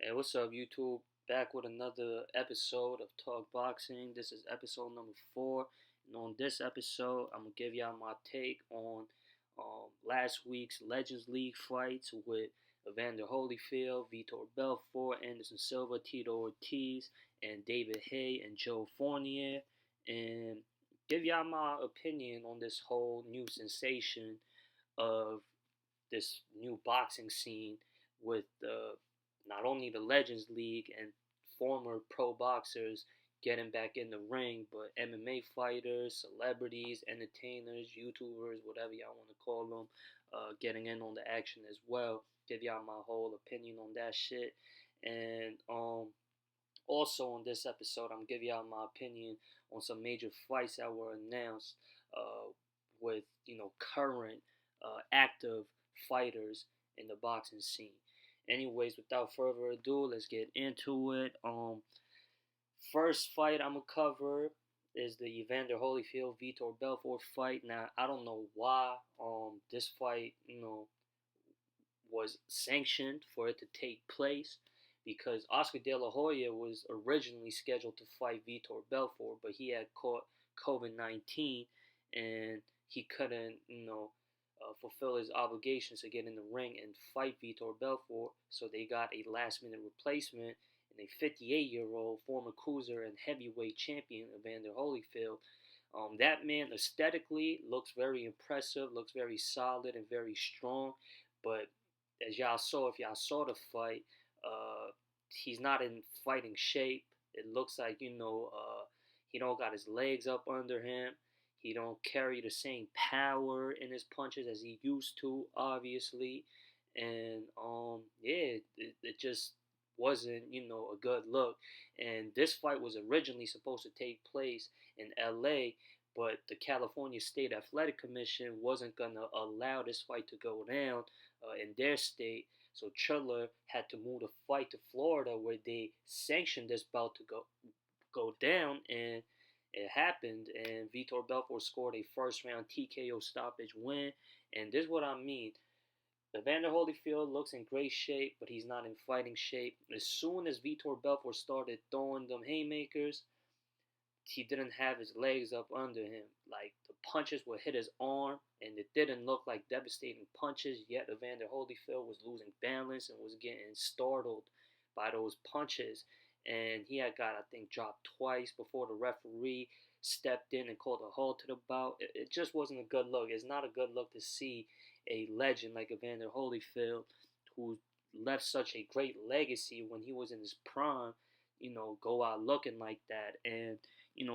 Hey, what's up, YouTube? Back with another episode of Talk Boxing. This is episode number 4. And on this episode, I'm going to give y'all my take on last week's Legends League fights with Evander Holyfield, Vitor Belfort, Anderson Silva, Tito Ortiz, and David Haye and Joe Fournier. And give y'all my opinion on this whole new sensation of this new boxing scene with not only the Legends League and former pro boxers getting back in the ring, but MMA fighters, celebrities, entertainers, YouTubers, whatever y'all want to call them, getting in on the action as well. Give y'all my whole opinion on that shit. And also on this episode, I'm gonna give y'all my opinion on some major fights that were announced with current active fighters in the boxing scene. Anyways, without further ado, let's get into it. First fight I'm gonna cover is the Evander Holyfield Vitor Belfort fight. Now I don't know why this fight was sanctioned for it to take place, because Oscar De La Hoya was originally scheduled to fight Vitor Belfort, but he had caught COVID-19 and he couldn't fulfill his obligations to get in the ring and fight Vitor Belfort. So they got a last-minute replacement in a 58-year-old former cruiser and heavyweight champion, Evander Holyfield. That man aesthetically looks very impressive, looks very solid and very strong. But as y'all saw, if y'all saw the fight, he's not in fighting shape. It looks like, he don't got his legs up under him. He don't carry the same power in his punches as he used to, obviously. And it just wasn't, a good look. And this fight was originally supposed to take place in LA, but the California State Athletic Commission wasn't gonna allow this fight to go down in their state. So Triller had to move the fight to Florida, where they sanctioned this bout to go down, and it happened, and Vitor Belfort scored a first-round TKO stoppage win. And this is what I mean. Evander Holyfield looks in great shape, but he's not in fighting shape. As soon as Vitor Belfort started throwing them haymakers, he didn't have his legs up under him. Like, the punches would hit his arm, and it didn't look like devastating punches, yet Evander Holyfield was losing balance and was getting startled by those punches. And he had got, I think, dropped twice before the referee stepped in and called a halt to the bout. It just wasn't a good look. It's not a good look to see a legend like Evander Holyfield, who left such a great legacy when he was in his prime, go out looking like that. And,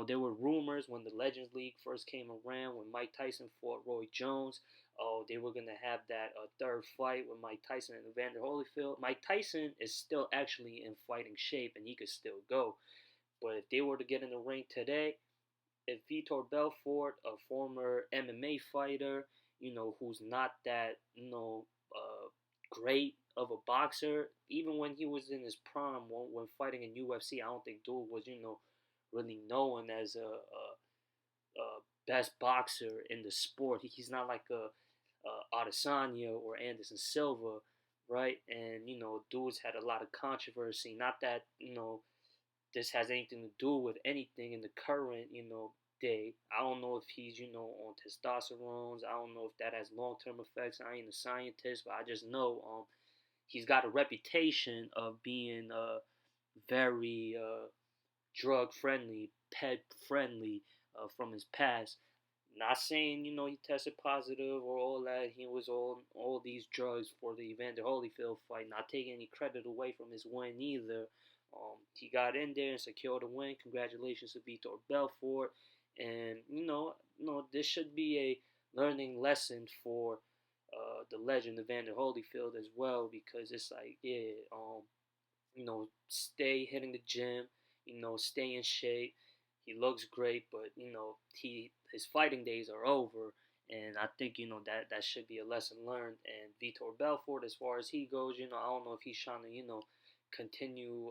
there were rumors when the Legends League first came around, when Mike Tyson fought Roy Jones. Oh, they were going to have that third fight with Mike Tyson and Evander Holyfield. Mike Tyson is still actually in fighting shape, and he could still go. But if they were to get in the ring today, if Vitor Belfort, a former MMA fighter, who's not that, great of a boxer, even when he was in his prime, when fighting in UFC, I don't think dude was, really known as a best boxer in the sport. He's not like a Adesanya or Anderson Silva, right? And dudes had a lot of controversy. Not that this has anything to do with anything in the current day. I don't know if he's on testosterone. I don't know if that has long-term effects. I ain't a scientist, but I just know he's got a reputation of being very drug friendly, pet friendly from his past. Not saying he tested positive or all that. He was on all these drugs for the Evander Holyfield fight. Not taking any credit away from his win either. He got in there and secured a win. Congratulations to Vitor Belfort. And this should be a learning lesson for the legend Evander Holyfield as well, because it's like, stay hitting the gym, stay in shape. He looks great, but his fighting days are over, and I think that should be a lesson learned. And Vitor Belfort, as far as he goes, I don't know if he's trying to continue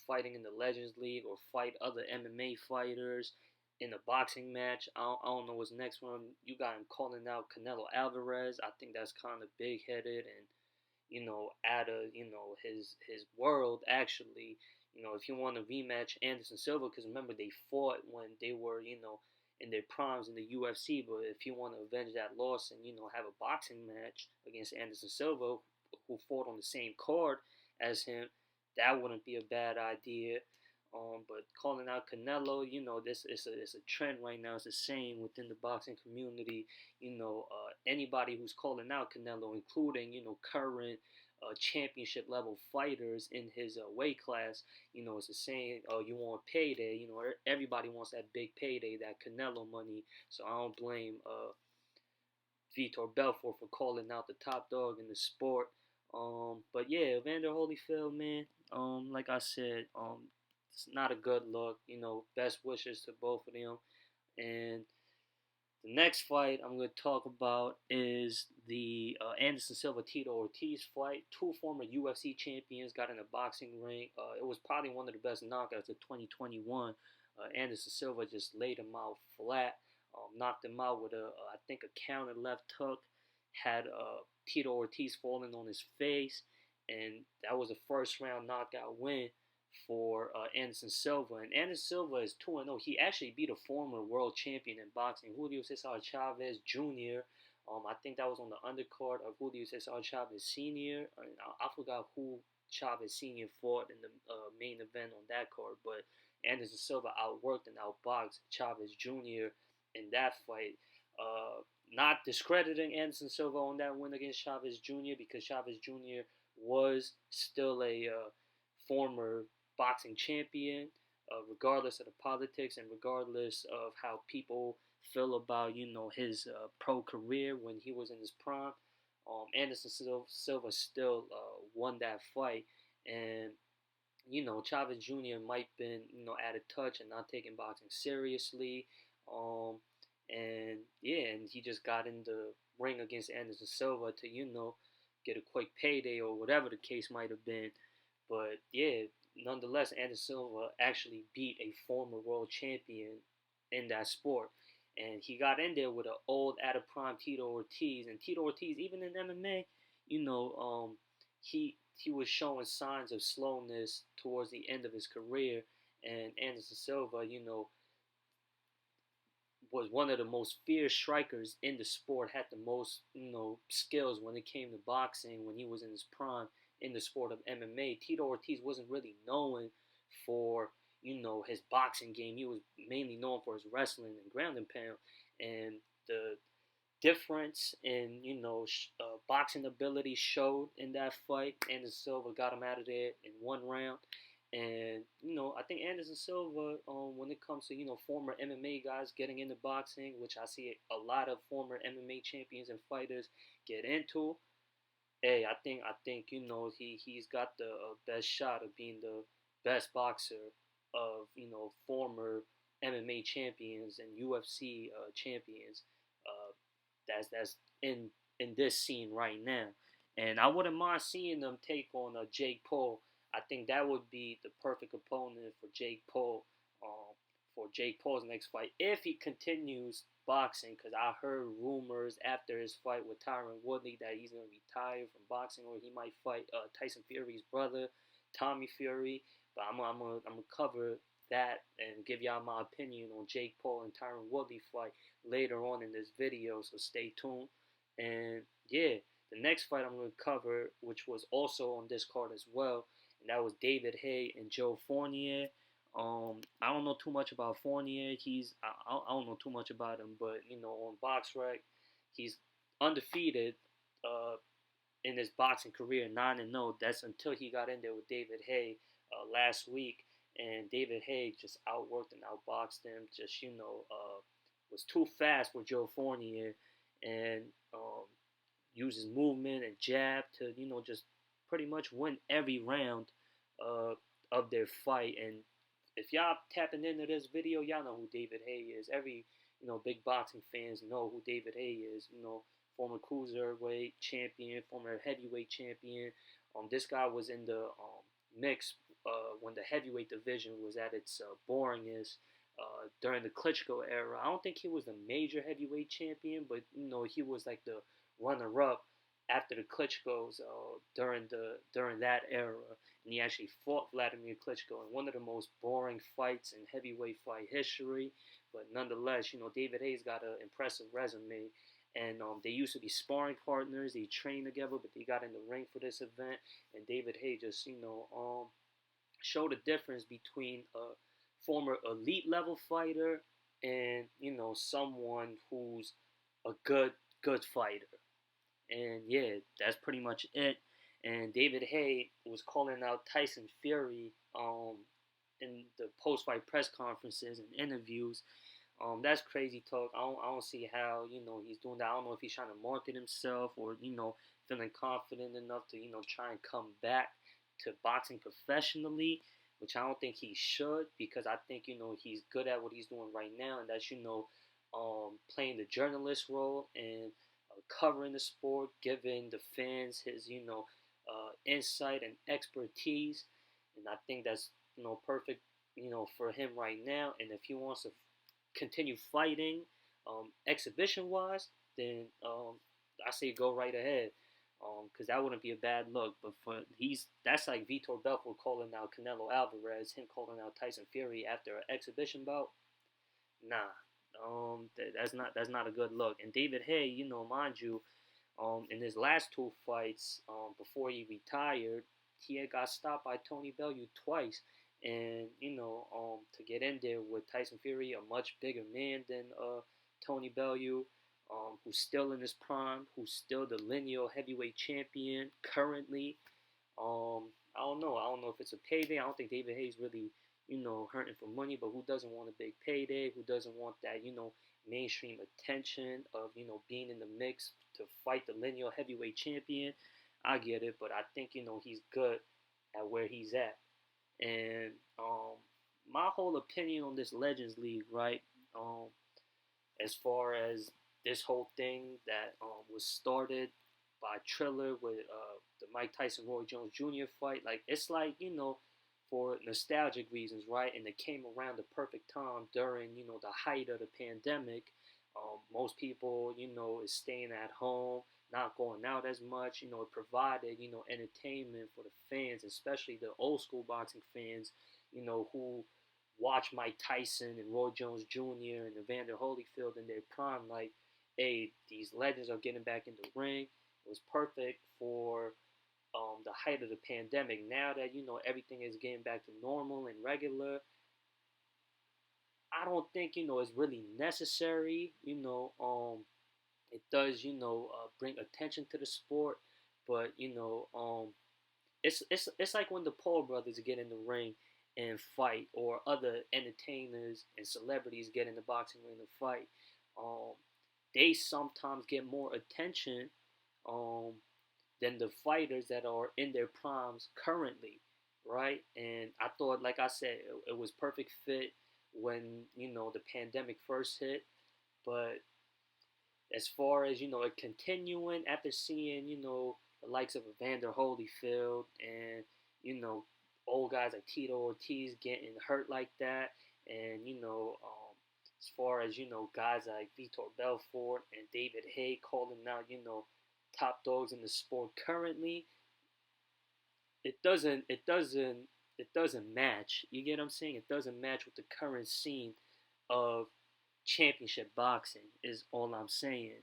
fighting in the Legends League or fight other MMA fighters in a boxing match. I don't know what's next one. You got him calling out Canelo Alvarez. I think that's kind of big headed, and out of his world actually. If you want to rematch Anderson Silva, because remember they fought when they were in their primes in the UFC. But if you want to avenge that loss and have a boxing match against Anderson Silva, who fought on the same card as him, that wouldn't be a bad idea. But calling out Canelo, this is a trend right now. It's the same within the boxing community. Anybody who's calling out Canelo, including current championship level fighters in his weight class, it's the same. Oh, you want payday? Everybody wants that big payday, that Canelo money. So I don't blame Vitor Belfort for calling out the top dog in the sport. But yeah, Evander Holyfield, man. Like I said, it's not a good look. Best wishes to both of them. And the next fight I'm going to talk about is the Anderson Silva Tito Ortiz fight. Two former UFC champions got in a boxing ring. It was probably one of the best knockouts of 2021. Anderson Silva just laid him out flat, knocked him out with I think a counter left hook. Had Tito Ortiz falling on his face, and that was a first round knockout win for Anderson Silva. And Anderson Silva is 2-0. He actually beat a former world champion in boxing, Julio Cesar Chavez Jr. I think that was on the undercard of Julio Cesar Chavez Sr. I forgot who Chavez Sr. fought in the main event on that card, but Anderson Silva outworked and outboxed Chavez Jr. in that fight. Not discrediting Anderson Silva on that win against Chavez Jr. because Chavez Jr. was still a former boxing champion, regardless of the politics and regardless of how people feel about his pro career when he was in his prime. Anderson Silva still won that fight, and Chavez Jr. might have been out of touch and not taking boxing seriously. And yeah, and he just got in the ring against Anderson Silva to get a quick payday or whatever the case might have been. But yeah, nonetheless, Anderson Silva actually beat a former world champion in that sport. And he got in there with an old, out of prime Tito Ortiz. And Tito Ortiz, even in MMA, he was showing signs of slowness towards the end of his career. And Anderson Silva, was one of the most fierce strikers in the sport, had the most, skills when it came to boxing when he was in his prime in the sport of MMA. Tito Ortiz wasn't really known for, his boxing game. He was mainly known for his wrestling and ground and pound. And the difference in, boxing ability showed in that fight. Anderson Silva got him out of there in one round. And, I think Anderson Silva, when it comes to, former MMA guys getting into boxing, which I see a lot of former MMA champions and fighters get into, hey, I think he's got the best shot of being the best boxer of, former MMA champions and UFC champions that's in this scene right now. And I wouldn't mind seeing them take on Jake Paul. I think that would be the perfect opponent for Jake Paul, for Jake Paul's next fight, if he continues boxing, because I heard rumors after his fight with Tyron Woodley that he's going to retire from boxing, or he might fight Tyson Fury's brother, Tommy Fury. But I'm gonna cover that and give y'all my opinion on Jake Paul and Tyron Woodley fight later on in this video, so stay tuned. And yeah, the next fight I'm going to cover, which was also on this card as well, and that was David Haye and Joe Fournier. I don't know too much about Fournier. I don't know too much about him, but on BoxRec, he's undefeated in his boxing career, 9-0. That's until he got in there with David Haye last week, and David Haye just outworked and outboxed him. Just was too fast for Joe Fournier, and uses movement and jab to just pretty much win every round of their fight. And if y'all tapping into this video, y'all know who David Haye is. Every big boxing fans know who David Haye is. Former cruiserweight champion, former heavyweight champion. This guy was in the mix when the heavyweight division was at its boringest during the Klitschko era. I don't think he was the major heavyweight champion, but he was like the runner-up after the Klitschko's during that era, and he actually fought Vladimir Klitschko in one of the most boring fights in heavyweight fight history. But nonetheless, David Haye's got an impressive resume, and they used to be sparring partners. They trained together, but they got in the ring for this event, and David Haye just showed the difference between a former elite level fighter and someone who's a good fighter. And yeah, that's pretty much it. And David Haye was calling out Tyson Fury in the post-fight press conferences and interviews. That's crazy talk. I don't see how he's doing that. I don't know if he's trying to market himself or feeling confident enough to try and come back to boxing professionally, which I don't think he should, because I think he's good at what he's doing right now, and that's playing the journalist role and covering the sport, giving the fans his insight and expertise, and I think that's perfect for him right now. And if he wants to continue fighting exhibition wise, then I say go right ahead, because that wouldn't be a bad look. But that's like Vitor Belfort calling out Canelo Alvarez, him calling out Tyson Fury after an exhibition bout. Nah, that's not a good look. And David Haye, mind you, in his last two fights, before he retired, he had got stopped by Tony Bellew twice. And to get in there with Tyson Fury, a much bigger man than Tony Bellew, who's still in his prime, who's still the lineal heavyweight champion currently. I don't know. I don't know if it's a payday. I don't think David Haye's really hurting for money, but who doesn't want a big payday? Who doesn't want that, mainstream attention of, being in the mix to fight the lineal heavyweight champion? I get it, but I think, he's good at where he's at. And my whole opinion on this Legends League, right, as far as this whole thing that was started by Triller with the Mike Tyson Roy Jones Jr. fight, like, it's like, for nostalgic reasons, right? And it came around the perfect time during, the height of the pandemic. Most people, is staying at home, not going out as much. It provided, entertainment for the fans, especially the old school boxing fans, who watch Mike Tyson and Roy Jones Jr. and Evander Holyfield in their prime. Like, hey, these legends are getting back in the ring. It was perfect for the height of the pandemic. Now that everything is getting back to normal and regular, I don't think it's really necessary. It does bring attention to the sport, but it's like when the Paul brothers get in the ring and fight, or other entertainers and celebrities get in the boxing ring to fight. They sometimes get more attention than the fighters that are in their primes currently, right? And I thought, like I said, it was perfect fit when the pandemic first hit. But as far as it continuing after seeing the likes of Evander Holyfield and old guys like Tito, Ortiz getting hurt like that, and as far as guys like Vitor Belfort and David Haye calling out top dogs in the sport currently, it doesn't match. You get what I'm saying? It doesn't match with the current scene of championship boxing, is all I'm saying.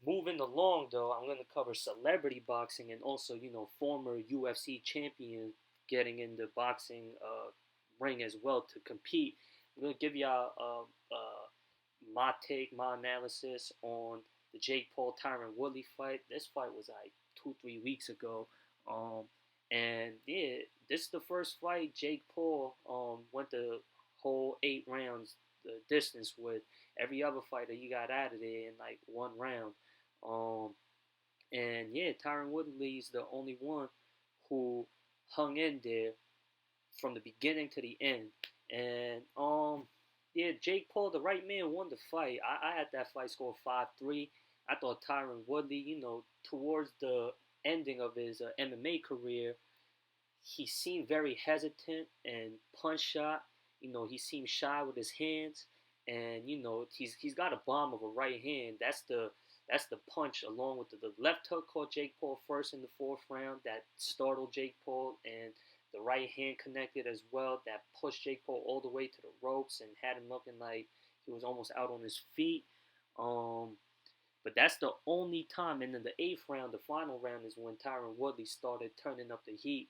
Moving along though, I'm gonna cover celebrity boxing and also former UFC champion getting in the boxing ring as well to compete. I'm gonna give y'all my take, my analysis on the Jake Paul Tyron Woodley fight. This fight was like 2-3 weeks ago. And yeah, this is the first fight Jake Paul went the whole 8 rounds the distance with. Every other fighter he got out of there in like 1 round. And yeah, Tyron Woodley's the only one who hung in there from the beginning to the end. And yeah, Jake Paul, the right man, won the fight. I had that fight score 5-3. I thought Tyron Woodley, towards the ending of his MMA career, he seemed very hesitant and punch shot. He seemed shy with his hands, and he's got a bomb of a right hand. That's That's the punch along with the left hook caught Jake Paul first in the 4th round that startled Jake Paul, and the right hand connected as well that pushed Jake Paul all the way to the ropes and had him looking like he was almost out on his feet. But that's the only time. And then the 8th round, the final round, is when Tyron Woodley started turning up the heat.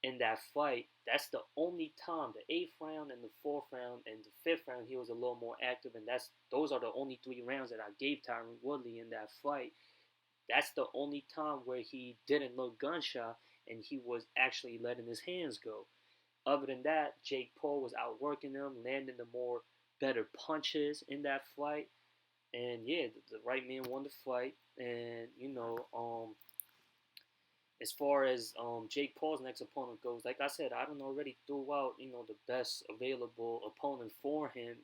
In that fight, that's the only time. The 8th round and the 4th round and the 5th round, he was a little more active, and those are the only 3 rounds that I gave Tyron Woodley in that fight. That's the only time where he didn't look gunshot and he was actually letting his hands go. Other than that, Jake Paul was outworking him, landing the more better punches in that fight. And yeah, the right man won the fight. And as far as Jake Paul's next opponent goes, like I said, I don't already threw out the best available opponent for him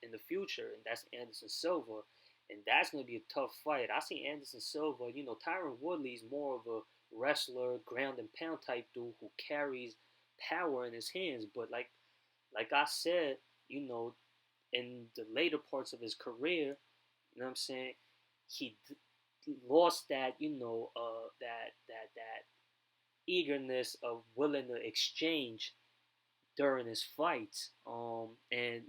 in the future, and that's Anderson Silva, and that's going to be a tough fight. I see Anderson Silva. Tyron Woodley's more of a wrestler, ground and pound type dude who carries power in his hands, but like I said, in the later parts of his career, what I'm saying, he lost that, that eagerness of willing to exchange during his fights. And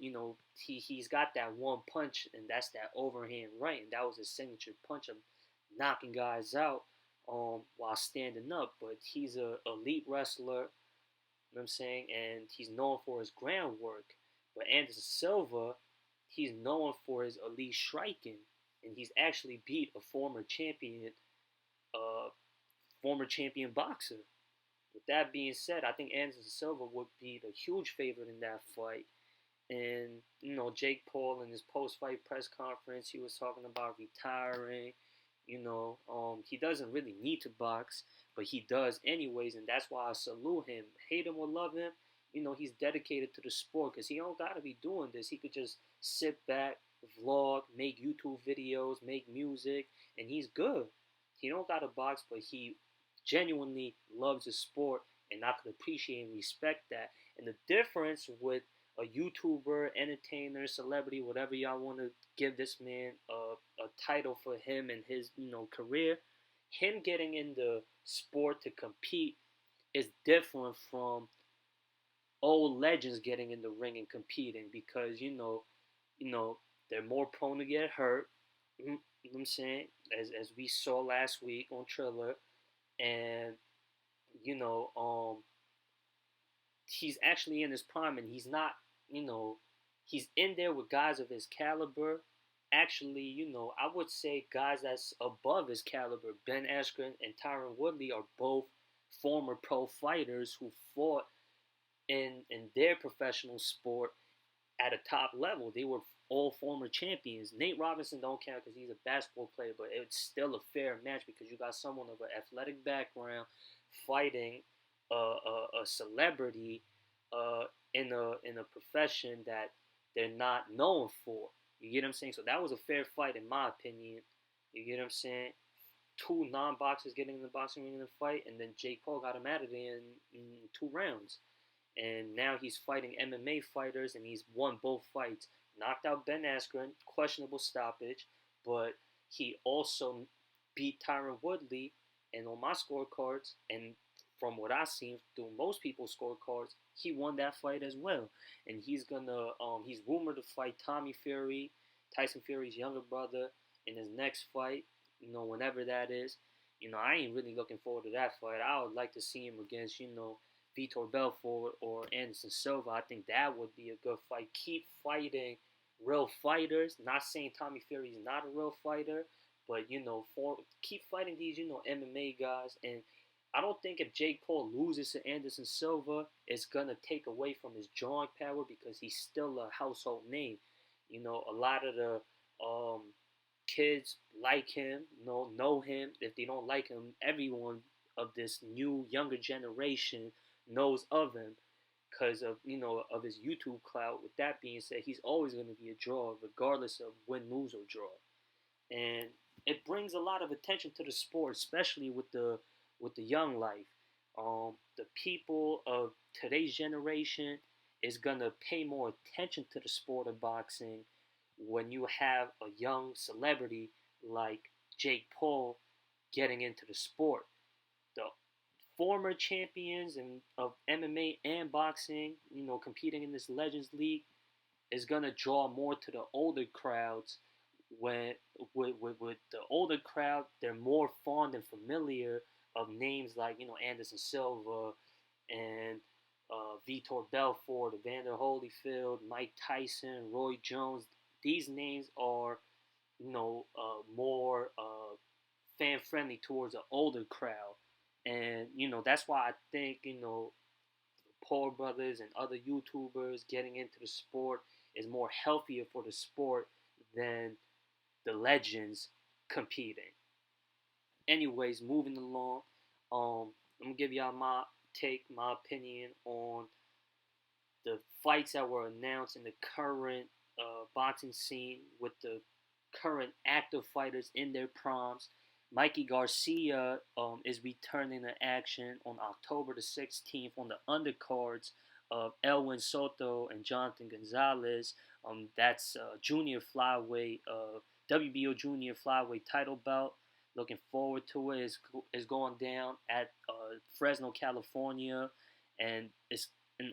he's got that one punch, and that's that overhand right, and that was his signature punch of knocking guys out while standing up. But he's a elite wrestler, you know what I'm saying, and he's known for his groundwork. But Anderson Silva, he's known for his elite striking, and he's actually beat a former champion boxer. With that being said, I think Anderson Silva would be the huge favorite in that fight. And Jake Paul in his post-fight press conference, he was talking about retiring. He doesn't really need to box, but he does anyways, and that's why I salute him. Hate him or love him, he's dedicated to the sport, because he don't gotta be doing this. He could just sit back, vlog, make YouTube videos, make music, and he's good. He don't gotta box, but he genuinely loves the sport, and I could appreciate and respect that. And the difference with a YouTuber, entertainer, celebrity, whatever y'all want to give this man a title for him and his career, him getting in the sport to compete is different from old legends getting in the ring and competing, because they're more prone to get hurt. You know what I'm saying? As we saw last week on Triller, and he's actually in his prime, and he's not. He's in there with guys of his caliber. Actually, I would say guys that's above his caliber. Ben Askren and Tyron Woodley are both former pro fighters who fought in their professional sport at a top level. They were all former champions. Nate Robinson don't count because he's a basketball player, but it's still a fair match because you got someone of an athletic background fighting a celebrity in a profession that they're not known for. You get what I'm saying? So that was a fair fight in my opinion. You get what I'm saying? 2 non-boxers getting in the boxing ring in a fight, and then Jake Paul got him out of there in 2 rounds. And now he's fighting MMA fighters, and he's won both fights. Knocked out Ben Askren, questionable stoppage, but he also beat Tyron Woodley. And on my scorecards, and from what I've seen through most people's scorecards, he won that fight as well. And he's rumored to fight Tommy Fury, Tyson Fury's younger brother, in his next fight, whenever that is. I ain't really looking forward to that fight. I would like to see him against, Vitor Belfort or Anderson Silva. I think that would be a good fight. Keep fighting real fighters. Not saying Tommy Fury's not a real fighter, but keep fighting these MMA guys. And I don't think if Jake Paul loses to Anderson Silva, it's gonna take away from his drawing power, because he's still a household name. A lot of the kids like him, know him. If they don't like him, everyone of this new younger generation knows of him because of of his YouTube clout. With that being said, he's always going to be a draw, regardless of win, lose, or draw, and it brings a lot of attention to the sport, especially with the young life. The people of today's generation is gonna pay more attention to the sport of boxing when you have a young celebrity like Jake Paul getting into the sport. The former champions of MMA and boxing, competing in this Legends League, is gonna draw more to the older crowds. When with the older crowd, they're more fond and familiar of names like Anderson Silva and Vitor Belfort, Evander Holyfield, Mike Tyson, Roy Jones. These names are more fan friendly towards an older crowd, and that's why I think Paul brothers and other YouTubers getting into the sport is more healthier for the sport than the legends competing. Anyways, moving along, I'm gonna give y'all my opinion on the fights that were announced in the current boxing scene with the current active fighters in their primes. Mikey Garcia is returning to action on October the 16th on the undercards of Elwin Soto and Jonathan Gonzalez. That's junior flyweight, WBO junior flyweight title bout. Looking forward to it. It's going down at Fresno, California, and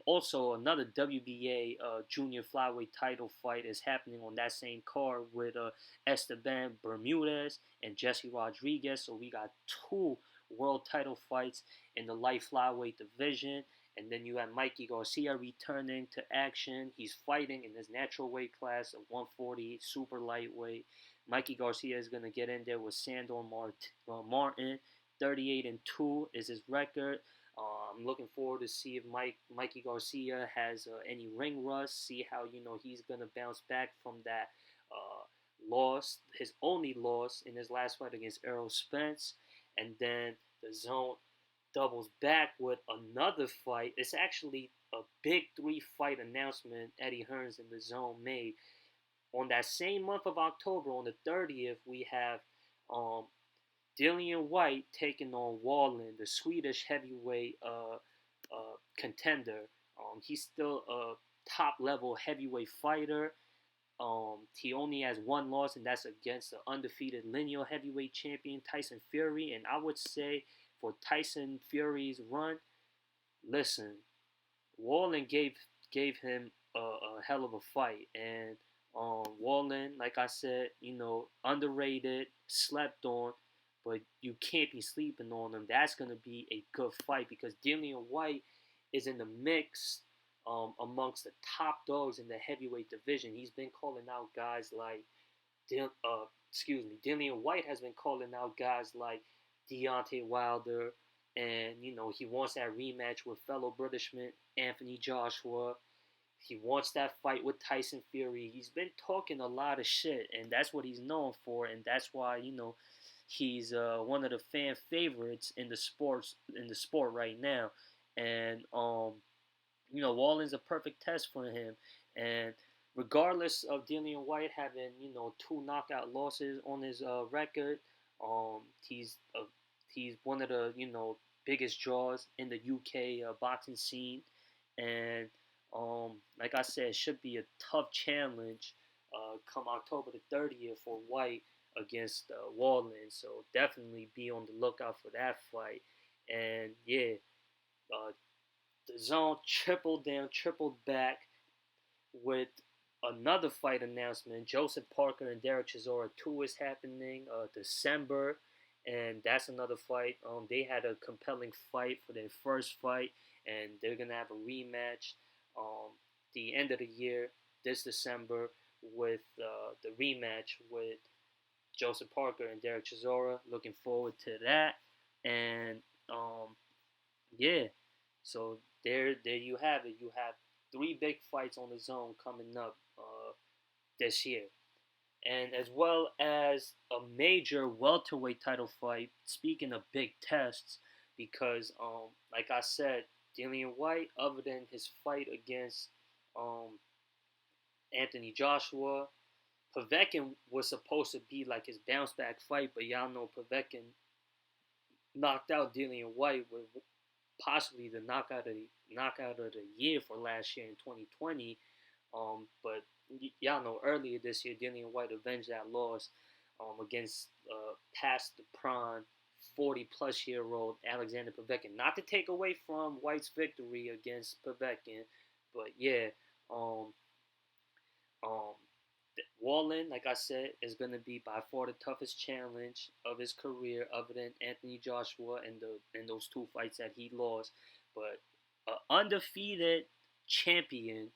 also another WBA junior flyweight title fight is happening on that same card with Esteban Bermudez and Jesse Rodriguez. So we got two world title fights in the light flyweight division. And then you have Mikey Garcia returning to action. He's fighting in his natural weight class of 140 super lightweight. Mikey Garcia is going to get in there with Sandor Martin. 38-2 is his record. I'm looking forward to see if Mikey Garcia has any ring rust. See how he's gonna bounce back from that loss, his only loss in his last fight against Errol Spence, and then the Zone doubles back with another fight. It's actually a big 3-fight announcement Eddie Hearns and the Zone made on that same month of October. On the 30th, we have Dillian White taking on Wallin, the Swedish heavyweight contender. He's still a top-level heavyweight fighter. He only has one loss, and that's against the undefeated lineal heavyweight champion Tyson Fury. And I would say for Tyson Fury's run, listen, Wallin gave him a hell of a fight, and Wallin, like I said, underrated, slept on. But you can't be sleeping on him. That's going to be a good fight because Dillian White is in the mix amongst the top dogs in the heavyweight division. He's been calling out guys like, Dillian White has been calling out guys like Deontay Wilder, and he wants that rematch with fellow Britishman Anthony Joshua. He wants that fight with Tyson Fury. He's been talking a lot of shit, and that's what he's known for, and that's why he's one of the fan favorites in the sport right now, and Wallin's a perfect test for him. And regardless of Dillian White having 2 knockout losses on his record, he's one of the biggest draws in the UK boxing scene, and like I said, it should be a tough challenge come October the 30th for White against Wallin. So definitely be on the lookout for that fight. And yeah, the Zone tripled back with another fight announcement. Joseph Parker and Derrick Chisora 2 is happening December, and that's another fight. They had a compelling fight for their first fight, and they're gonna have a rematch the end of the year, this December, with the rematch with Joseph Parker and Derrick Chisora. Looking forward to that. And yeah, so there you have it. You have 3 big fights on the Zone coming up this year, and as well as a major welterweight title fight. Speaking of big tests, because like I said, Dillian White, other than his fight against Anthony Joshua, Povetkin was supposed to be like his bounce back fight, but y'all know Povetkin knocked out Dillian White with possibly the knockout of the year for last year in 2020. But y'all know earlier this year, Dillian White avenged that loss against past the prime 40-plus-year-old Alexander Povetkin. Not to take away from White's victory against Povetkin, but yeah, um, um, Wallin, like I said, is going to be by far the toughest challenge of his career, other than Anthony Joshua and those two fights that he lost. But an undefeated champion,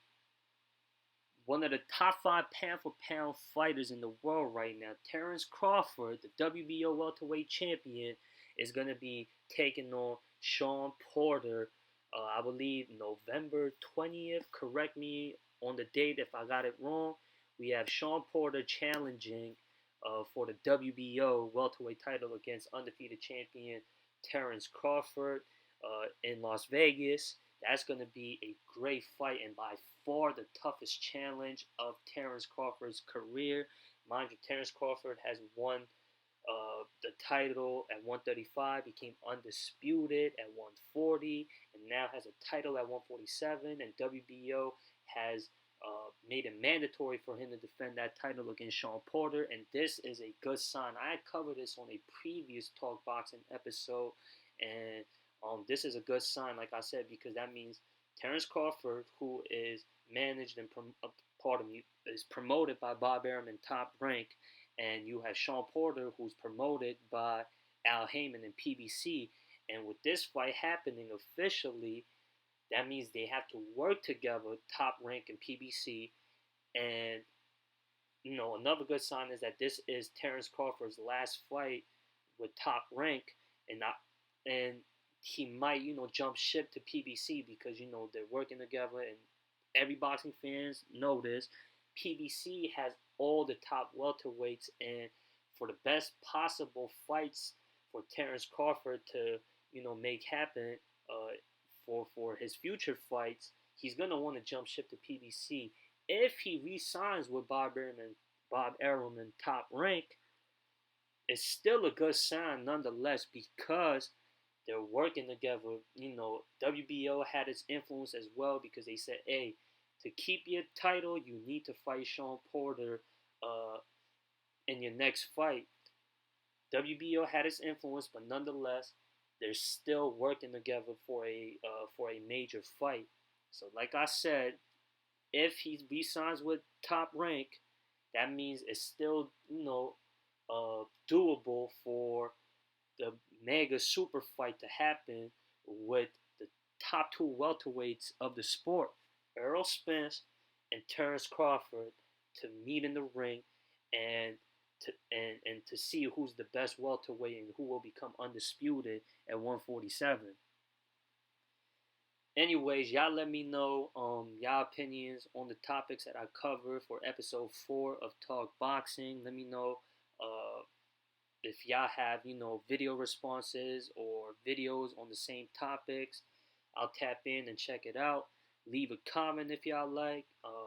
one of the top 5 pound-for-pound fighters in the world right now, Terrence Crawford, the WBO welterweight champion, is going to be taking on Shawn Porter, I believe November 20th. Correct me on the date if I got it wrong. We have Shawn Porter challenging for the WBO welterweight title against undefeated champion Terrence Crawford in Las Vegas. That's going to be a great fight and by far the toughest challenge of Terrence Crawford's career. Mind you, Terrence Crawford has won the title at 135, became undisputed at 140, and now has a title at 147. And WBO has made it mandatory for him to defend that title against Shawn Porter, and this is a good sign. I covered this on a previous Talk Boxing episode, and this is a good sign, like I said, because that means Terrence Crawford, who is managed and is promoted by Bob Arum and Top Rank, and you have Shawn Porter, who's promoted by Al Heyman and PBC. And with this fight happening officially, that means they have to work together, Top Rank and PBC. And another good sign is that this is Terrence Crawford's last fight with Top Rank, and he might jump ship to PBC because they're working together, and every boxing fans know this. PBC has all the top welterweights, and for the best possible fights for Terrence Crawford to make happen for his future fights, he's gonna want to jump ship to PBC. If he re-signs with Bob Arum and Top Rank, it's still a good sign nonetheless because they're working together. WBO had its influence as well because they said, hey, to keep your title, you need to fight Shawn Porter in your next fight. WBO had its influence, but nonetheless, they're still working together for a major fight. So, like I said, if he re-signs with Top Rank, that means it's still doable for the mega super fight to happen with the top 2 welterweights of the sport, Errol Spence and Terrence Crawford, to meet in the ring and to see who's the best welterweight and who will become undisputed at 147. Anyways, y'all let me know y'all opinions on the topics that I covered for episode 4 of Talk Boxing. Let me know if y'all have video responses or videos on the same topics. I'll tap in and check it out. Leave a comment if y'all like.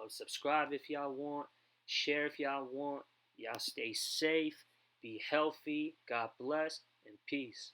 Subscribe if y'all want. Share if y'all want. Y'all stay safe. Be healthy. God bless. And peace.